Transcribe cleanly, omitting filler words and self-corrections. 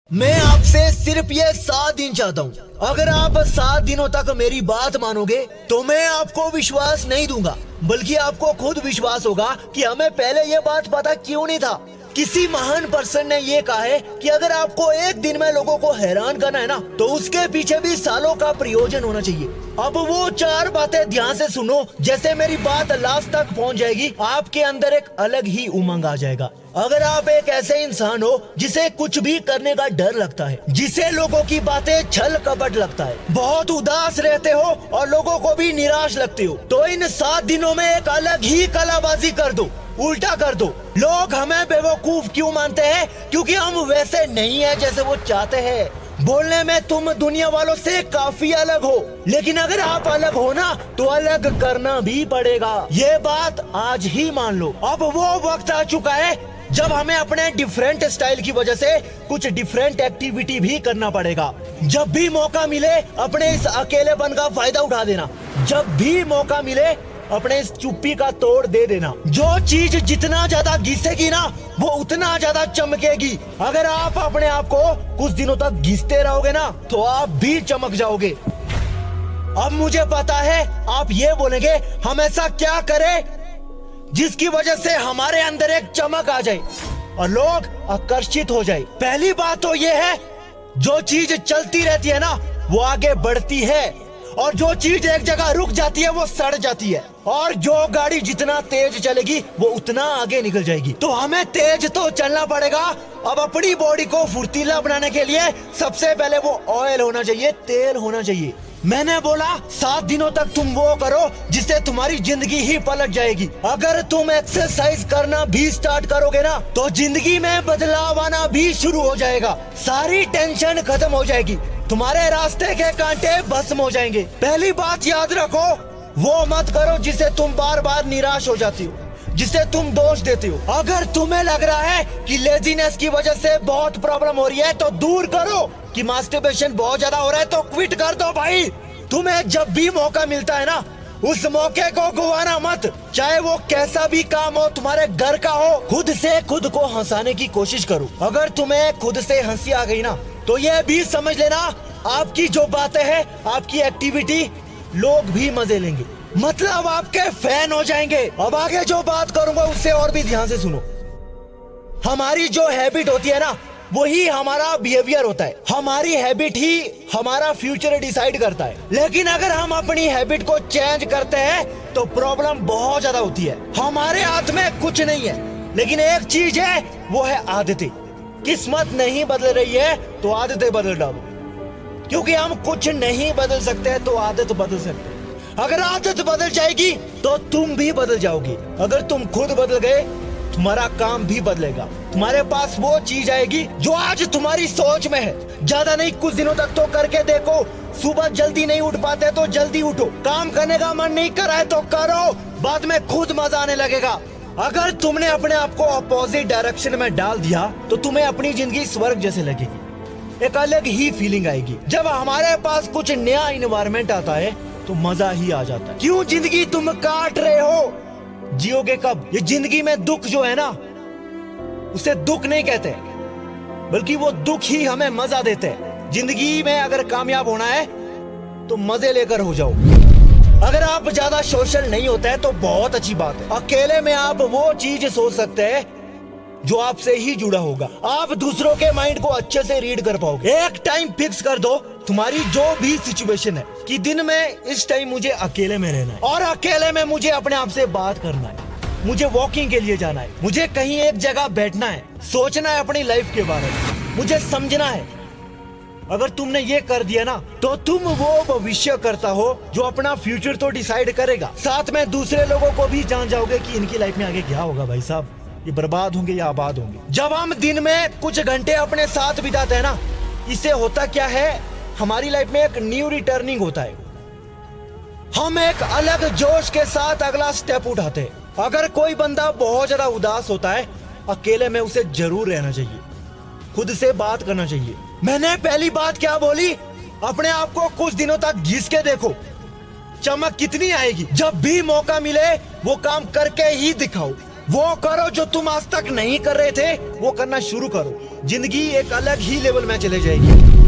मैं आपसे सिर्फ ये 7 दिन चाहता हूँ। अगर आप 7 दिनों तक मेरी बात मानोगे तो मैं आपको विश्वास नहीं दूंगा, बल्कि आपको खुद विश्वास होगा कि हमें पहले ये बात पता क्यों नहीं था। किसी महान पर्सन ने ये कहा है कि अगर आपको एक दिन में लोगों को हैरान करना है ना, तो उसके पीछे भी सालों का प्रयोजन होना चाहिए। अब वो 4 बातें ध्यान से सुनो, जैसे मेरी बात लास्ट तक पहुंच जाएगी, आपके अंदर एक अलग ही उमंग आ जाएगा। अगर आप एक ऐसे इंसान हो जिसे कुछ भी करने का डर लगता है, जिसे लोगों की बातें छल कपट लगता है, बहुत उदास रहते हो और लोगों को भी निराश लगते हो, तो इन 7 दिनों में एक अलग ही कलाबाजी कर दो, उल्टा कर दो। लोग हमें बेवकूफ क्यों मानते हैं? क्योंकि हम वैसे नहीं है जैसे वो चाहते हैं। बोलने में तुम दुनिया वालों से काफी अलग हो, लेकिन अगर आप अलग हो ना, तो अलग करना भी पड़ेगा। ये बात आज ही मान लो। अब वो वक्त आ चुका है जब हमें अपने डिफरेंट स्टाइल की वजह से कुछ डिफरेंट एक्टिविटी भी करना पड़ेगा। जब भी मौका मिले अपने इस अकेलेपन का फायदा उठा देना। जब भी मौका मिले अपने इस चुप्पी का तोड़ दे देना। जो चीज जितना ज्यादा घिसेगी ना, वो उतना ज्यादा चमकेगी। अगर आप अपने आप को कुछ दिनों तक घिसते रहोगे ना, तो आप भी चमक जाओगे। अब मुझे पता है आप ये बोलेंगे, हम ऐसा क्या करें जिसकी वजह से हमारे अंदर एक चमक आ जाए और लोग आकर्षित हो जाए। पहली बात तो ये है, जो चीज चलती रहती है ना, वो आगे बढ़ती है, और जो चीज एक जगह रुक जाती है वो सड़ जाती है, और जो गाड़ी जितना तेज चलेगी वो उतना आगे निकल जाएगी। तो हमें तेज तो चलना पड़ेगा। अब अपनी बॉडी को फुर्तीला बनाने के लिए सबसे पहले वो ऑयल होना चाहिए, तेल होना चाहिए। मैंने बोला 7 दिनों तक तुम वो करो जिससे तुम्हारी जिंदगी ही पलट जाएगी। अगर तुम एक्सरसाइज करना भी स्टार्ट करोगे ना, तो जिंदगी में बदलाव आना भी शुरू हो जाएगा। सारी टेंशन खत्म हो जाएगी, तुम्हारे रास्ते के कांटे भस्म हो जाएंगे। पहली बात याद रखो, वो मत करो जिसे तुम बार बार निराश हो जाती हो, जिसे तुम दोष देते हो। अगर तुम्हें लग रहा है कि लेजीनेस की वजह से बहुत प्रॉब्लम हो रही है, तो दूर करो। कि मास्टरबेशन बहुत ज्यादा हो रहा है, तो क्विट कर दो भाई। तुम्हें जब भी मौका मिलता है ना, उस मौके को गवाना मत। चाहे वो कैसा भी काम हो, तुम्हारे घर का हो, खुद से खुद को हंसाने की कोशिश करो। अगर तुम्हें खुद से हंसी आ गई ना, तो ये भी समझ लेना आपकी जो बातें हैं, आपकी एक्टिविटी, लोग भी मजे लेंगे, मतलब आपके फैन हो जाएंगे। अब आगे जो बात करूंगा उससे और भी ध्यान से सुनो। हमारी जो हैबिट होती है ना, वही हमारा बिहेवियर होता है। हमारी हैबिट ही हमारा फ्यूचर डिसाइड करता है। लेकिन अगर हम अपनी हैबिट को चेंज करते हैं तो प्रॉब्लम बहुत ज्यादा होती है। हमारे हाथ में कुछ नहीं है, लेकिन एक चीज है, वो है आदतें। किस्मत नहीं बदल रही है तो आदतें बदल डालो, क्योंकि हम कुछ नहीं बदल सकते तो आदत बदल सकते हैं। अगर आदत बदल जाएगी तो तुम भी बदल जाओगी। अगर तुम खुद बदल गए, तुम्हारा काम भी बदलेगा। तुम्हारे पास वो चीज आएगी जो आज तुम्हारी सोच में है। ज्यादा नहीं, कुछ दिनों तक तो करके देखो। सुबह जल्दी नहीं उठ पाते तो जल्दी उठो। काम करने का मन नहीं कर रहा है तो करो, बाद में खुद मजा आने लगेगा। अगर तुमने अपने आप को अपोजिट डायरेक्शन में डाल दिया, तो तुम्हें अपनी जिंदगी स्वर्ग जैसे लगेगी। एक अलग ही फीलिंग आएगी। जब हमारे पास कुछ नया इन्वायरमेंट आता है तो मजा ही आ जाता है। क्यों जिंदगी तुम काट रहे हो? जियोगे कब? ये जिंदगी में दुख जो है ना, उसे दुख नहीं कहते, बल्कि वो दुख ही हमें मजा देते हैं। जिंदगी में अगर कामयाब होना है तो मजे लेकर हो जाओ। अगर आप ज्यादा सोशल नहीं होते हैं तो बहुत अच्छी बात है। अकेले में आप वो चीज सोच सकते हैं जो आपसे ही जुड़ा होगा। आप दूसरों के माइंड को अच्छे से रीड कर पाओगे। एक टाइम फिक्स कर दो, तुम्हारी जो भी सिचुएशन है, कि दिन में इस टाइम मुझे अकेले में रहना है, और अकेले में मुझे अपने आप से बात करना है, मुझे वॉकिंग के लिए जाना है, मुझे कहीं एक जगह बैठना है, सोचना है अपनी लाइफ के बारे में, मुझे समझना है। अगर तुमने ये कर दिया ना, तो तुम वो भविष्य करता हो जो अपना फ्यूचर तो डिसाइड करेगा, साथ में दूसरे लोगों को भी जान जाओगे कि इनकी लाइफ में आगे क्या होगा। भाई साहब, ये बर्बाद होंगे या आबाद होंगे। जब हम दिन में कुछ घंटे अपने साथ बिताते हैं ना, इससे होता क्या है, हमारी लाइफ में एक न्यू रिटर्निंग होता है। हम एक अलग जोश के साथ अगला स्टेप उठाते हैं। अगर कोई बंदा बहुत ज्यादा उदास होता है, अकेले में उसे जरूर रहना चाहिए, खुद से बात करना चाहिए। मैंने पहली बात क्या बोली? अपने आप को कुछ दिनों तक घिस के देखो, चमक कितनी आएगी। जब भी मौका मिले वो काम करके ही दिखाओ। वो करो जो तुम आज तक नहीं कर रहे थे, वो करना शुरू करो। जिंदगी एक अलग ही लेवल में चले जाएगी।